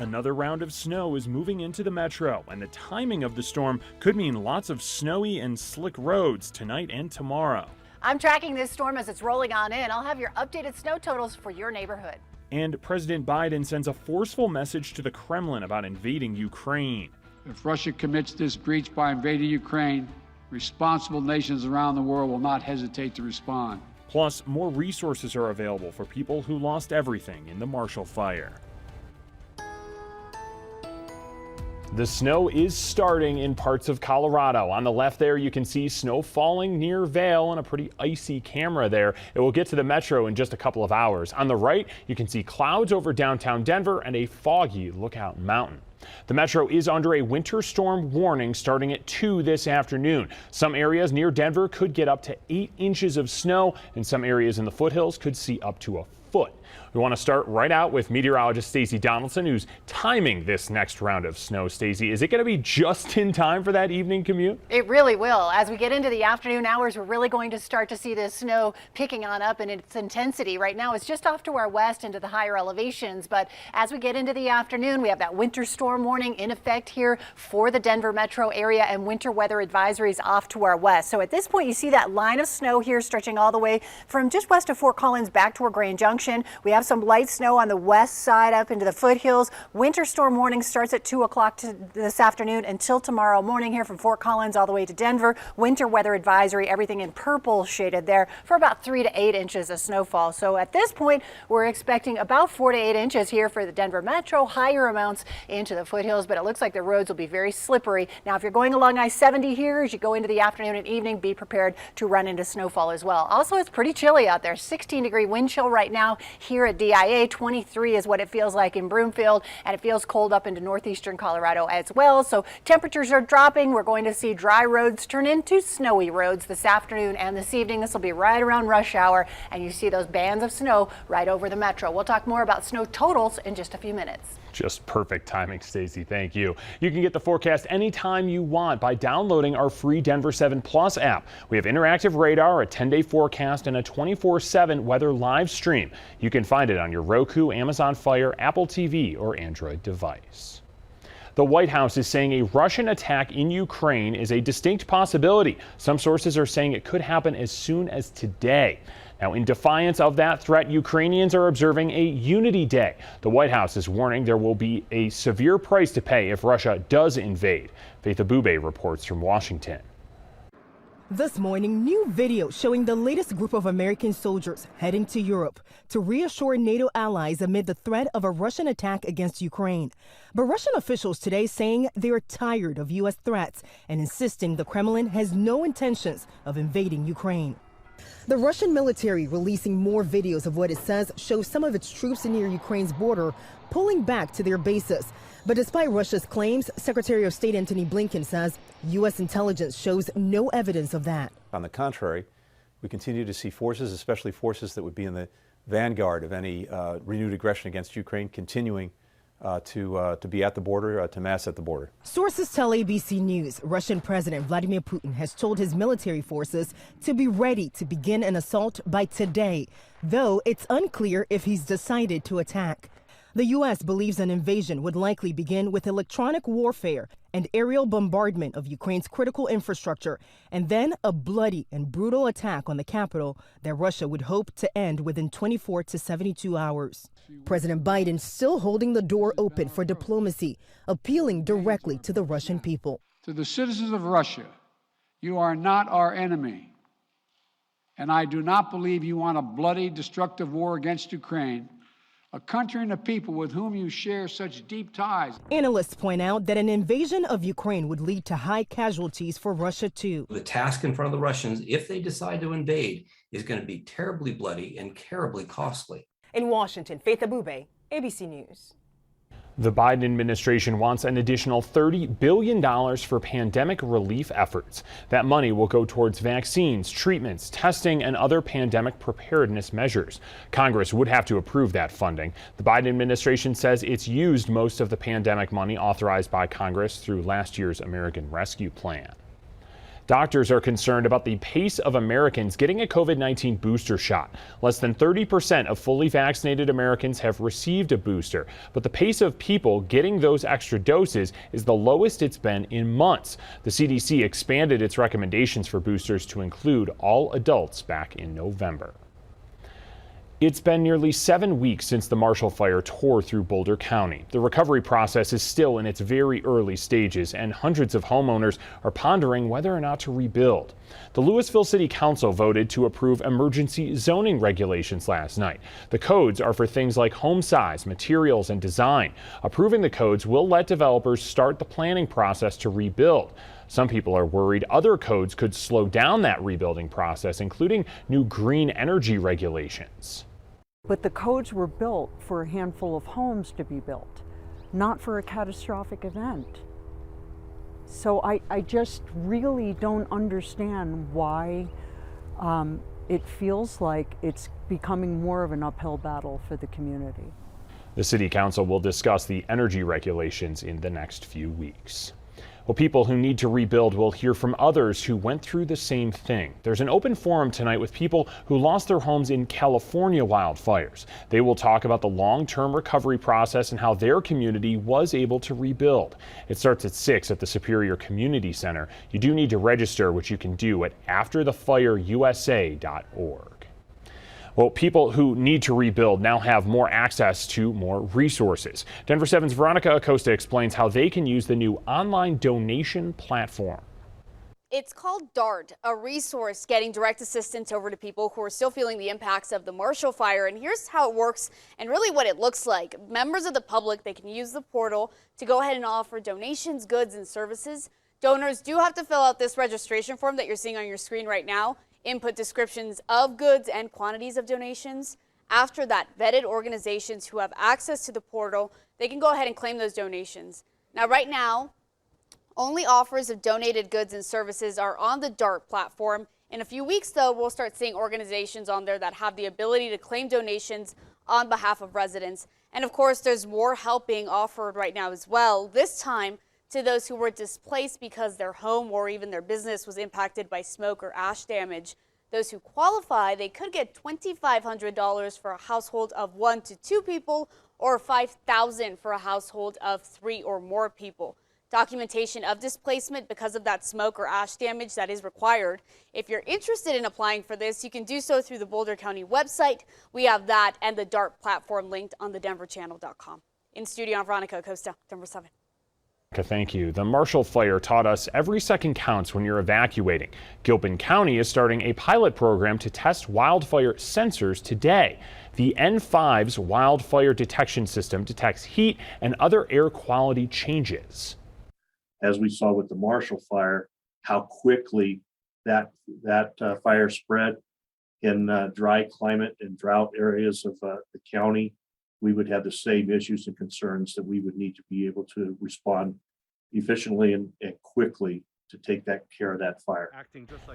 Another round of snow is moving into the metro, and the timing of the storm could mean lots of snowy and slick roads tonight and tomorrow. I'm tracking this storm as it's rolling on in. I'll have your updated snow totals for your neighborhood. And President Biden sends a forceful message to the Kremlin about invading Ukraine. If Russia commits this breach by invading Ukraine, responsible nations around the world will not hesitate to respond. Plus, more resources are available for people who lost everything in the Marshall Fire. The snow is starting in parts of Colorado. On the left there, you can see snow falling near Vail and a pretty icy camera there. It will get to the metro in just a couple of hours. On the right, you can see clouds over downtown Denver and a foggy Lookout Mountain. The metro is under a winter storm warning starting at 2 this afternoon. Some areas near Denver could get up to 8 inches of snow, and some areas in the foothills could see up to a foot. We want to start right out with meteorologist Stacey Donaldson, who's timing this next round of snow. Stacey, is it going to be just in time for that evening commute? It really will. As we get into the afternoon hours, we're really going to start to see this snow picking on up in its intensity. Right now, it's just off to our west into the higher elevations. But as we get into the afternoon, we have that winter storm warning in effect here for the Denver metro area and winter weather advisories off to our west. So at this point, you see that line of snow here stretching all the way from just west of Fort Collins back toward Grand Junction. We have some light snow on the west side up into the foothills. Winter storm warning starts at 2 o'clock this afternoon until tomorrow morning here from Fort Collins all the way to Denver. Winter weather advisory, everything in purple shaded there for about 3 to 8 inches of snowfall. So at this point, we're expecting about 4 to 8 inches here for the Denver metro, higher amounts into the foothills, but it looks like the roads will be very slippery. Now, if you're going along I-70 here, as you go into the afternoon and evening, be prepared to run into snowfall as well. Also, it's pretty chilly out there. 16-degree wind chill right now here at DIA. 23 is what it feels like in Broomfield, and it feels cold up into northeastern Colorado as well. So temperatures are dropping. We're going to see dry roads turn into snowy roads this afternoon and this evening. This will be right around rush hour, and you see those bands of snow right over the metro. We'll talk more about snow totals in just a few minutes. Just perfect timing, Stacey. Thank you. You can get the forecast anytime you want by downloading our free Denver 7 Plus app. We have interactive radar, a 10-day forecast, and a 24/7 weather live stream. You can find it on your Roku, Amazon Fire, Apple TV, or Android device. The White House is saying a Russian attack in Ukraine is a distinct possibility. Some sources are saying it could happen as soon as today. Now, in defiance of that threat, Ukrainians are observing a Unity Day. The White House is warning there will be a severe price to pay if Russia does invade. Faith Abube reports from Washington. This morning, new video showing the latest group of American soldiers heading to Europe to reassure NATO allies amid the threat of a Russian attack against Ukraine. But Russian officials today saying they are tired of U.S. threats and insisting the Kremlin has no intentions of invading Ukraine. The Russian military releasing more videos of what it says shows some of its troops near Ukraine's border pulling back to their bases. But despite Russia's claims, Secretary of State Antony Blinken says U.S. intelligence shows no evidence of that. On the contrary, we continue to see forces, especially forces that would be in the vanguard of any renewed aggression against Ukraine, continuing to be at the border, to mass at the border. Sources tell ABC News Russian President Vladimir Putin has told his military forces to be ready to begin an assault by today, though it's unclear if he's decided to attack. The U.S. believes an invasion would likely begin with electronic warfare and aerial bombardment of Ukraine's critical infrastructure, and then a bloody and brutal attack on the capital that Russia would hope to end within 24 to 72 hours. President Biden still holding the door open for diplomacy, appealing directly to the Russian people. To the citizens of Russia, you are not our enemy, and I do not believe you want a bloody, destructive war against Ukraine, a country and a people with whom you share such deep ties. Analysts point out that an invasion of Ukraine would lead to high casualties for Russia, too. The task in front of the Russians, if they decide to invade, is going to be terribly bloody and terribly costly. In Washington, Faith Abube, ABC News. The Biden administration wants an additional $30 billion for pandemic relief efforts. That money will go towards vaccines, treatments, testing, and other pandemic preparedness measures. Congress would have to approve that funding. The Biden administration says it's used most of the pandemic money authorized by Congress through last year's American Rescue Plan. Doctors are concerned about the pace of Americans getting a COVID-19 booster shot. Less than 30% of fully vaccinated Americans have received a booster, but the pace of people getting those extra doses is the lowest it's been in months. The CDC expanded its recommendations for boosters to include all adults back in November. It's been nearly 7 weeks since the Marshall Fire tore through Boulder County. The recovery process is still in its very early stages, and hundreds of homeowners are pondering whether or not to rebuild. The Leeds City Council voted to approve emergency zoning regulations last night. The codes are for things like home size, materials, and design. Approving the codes will let developers start the planning process to rebuild. Some people are worried other codes could slow down that rebuilding process, including new green energy regulations. But the codes were built for a handful of homes to be built, not for a catastrophic event. So I just really don't understand why it feels like it's becoming more of an uphill battle for the community. The City Council will discuss the energy regulations in the next few weeks. Well, people who need to rebuild will hear from others who went through the same thing. There's an open forum tonight with people who lost their homes in California wildfires. They will talk about the long-term recovery process and how their community was able to rebuild. It starts at 6 at the Superior Community Center. You do need to register, which you can do at afterthefireusa.org. Well, people who need to rebuild now have more access to more resources. Denver 7's Veronica Acosta explains how they can use the new online donation platform. It's called DART, a resource getting direct assistance over to people who are still feeling the impacts of the Marshall Fire. And here's how it works and really what it looks like. Members of the public, they can use the portal to go ahead and offer donations, goods, and services. Donors do have to fill out this registration form that you're seeing on your screen right now. Input descriptions of goods and quantities of donations. After that, vetted organizations who have access to the portal, they can go ahead and claim those donations. Now, right now, only offers of donated goods and services are on the DART platform. In a few weeks, though, we'll start seeing organizations on there that have the ability to claim donations on behalf of residents. And of course, there's more help being offered right now as well, this time to those who were displaced because their home or even their business was impacted by smoke or ash damage. Those who qualify, they could get $2,500 for a household of 1 to 2 people or $5,000 for a household of 3 or more people. Documentation of displacement because of that smoke or ash damage that is required. If you're interested in applying for this, you can do so through the Boulder County website. We have that and the DART platform linked on thedenverchannel.com. In studio, I'm Veronica Acosta, Denver 7. Thank you. The Marshall Fire taught us every second counts when you're evacuating. Gilpin County is starting a pilot program to test wildfire sensors today. The N5's wildfire detection system detects heat and other air quality changes. As we saw with the Marshall Fire, how quickly that fire spread in dry climate and drought areas of the county, we would have the same issues and concerns that we would need to be able to respond efficiently and quickly to take that care of that fire.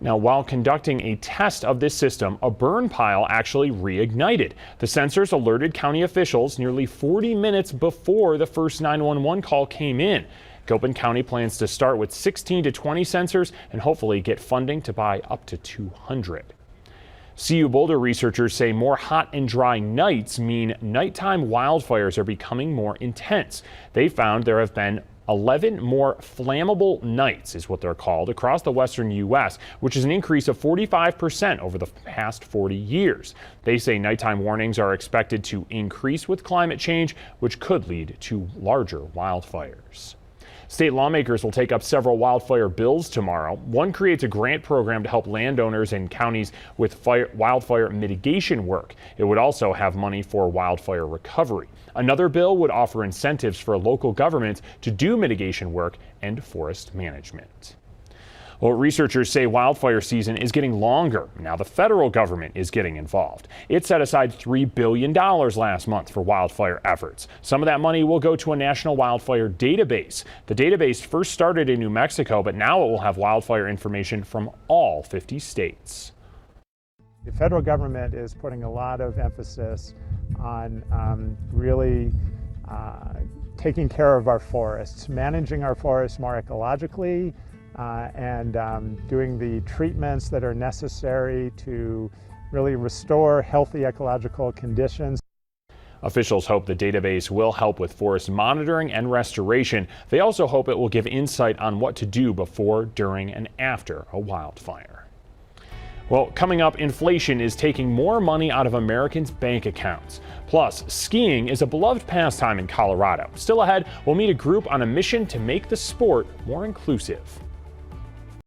Now, while conducting a test of this system, a burn pile actually reignited. The sensors alerted county officials nearly 40 minutes before the first 911 call came in. Gilpin County plans to start with 16 to 20 sensors and hopefully get funding to buy up to 200. CU Boulder researchers say more hot and dry nights mean nighttime wildfires are becoming more intense. They found there have been 11 more flammable nights, is what they're called, across the western U.S., which is an increase of 45% over the past 40 years. They say nighttime warnings are expected to increase with climate change, which could lead to larger wildfires. State lawmakers will take up several wildfire bills tomorrow. One creates a grant program to help landowners in counties with wildfire mitigation work. It would also have money for wildfire recovery. Another bill would offer incentives for local governments to do mitigation work and forest management. Well, researchers say wildfire season is getting longer. Now the federal government is getting involved. It set aside $3 billion last month for wildfire efforts. Some of that money will go to a national wildfire database. The database first started in New Mexico, but now it will have wildfire information from all 50 states. The federal government is putting a lot of emphasis on really taking care of our forests, managing our forests more ecologically, and doing the treatments that are necessary to really restore healthy ecological conditions. Officials hope the database will help with forest monitoring and restoration. They also hope it will give insight on what to do before, during, and after a wildfire. Well, coming up, inflation is taking more money out of Americans' bank accounts. Plus, skiing is a beloved pastime in Colorado. Still ahead, we'll meet a group on a mission to make the sport more inclusive.